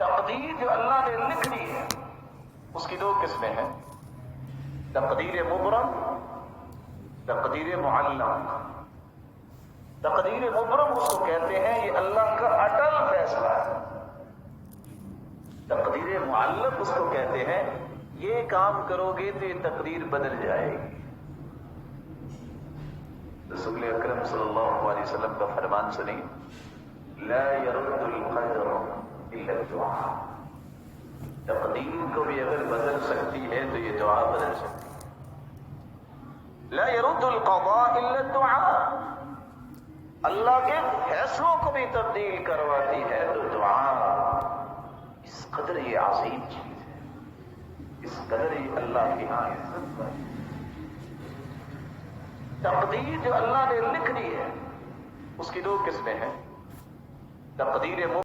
تقدیر جو اللہ نے لکھ دی ہے اس کی دو قسمیں ہیں، تقدیر مبرم، تقدیر معلق۔ تقدیر مبرم اس کو کہتے ہیں یہ اللہ کا اٹل فیصلہ ہے، تقدیر معلق اس کو کہتے ہیں یہ کام کرو گے تو یہ تقدیر بدل جائے گی۔ رسول اکرم صلی اللہ علیہ وسلم کا فرمان سنیں، لا يرد القدر الا الدعاء، تقدیر کو بھی اگر بدل سکتی ہے تو یہ دعا بدل سکتی ہے۔ لا يرد القضاء الا الدعاء، اللہ کے فیصلوں کو بھی تبدیل کرواتی ہے تو دعا۔ اس قدر یہ عظیم چیز ہے، اس قدر یہ اللہ کی ہاں عزت ہے۔ تقدیر جو اللہ نے لکھ دی ہے اس کی دو قسمیں ہیں، تقدیر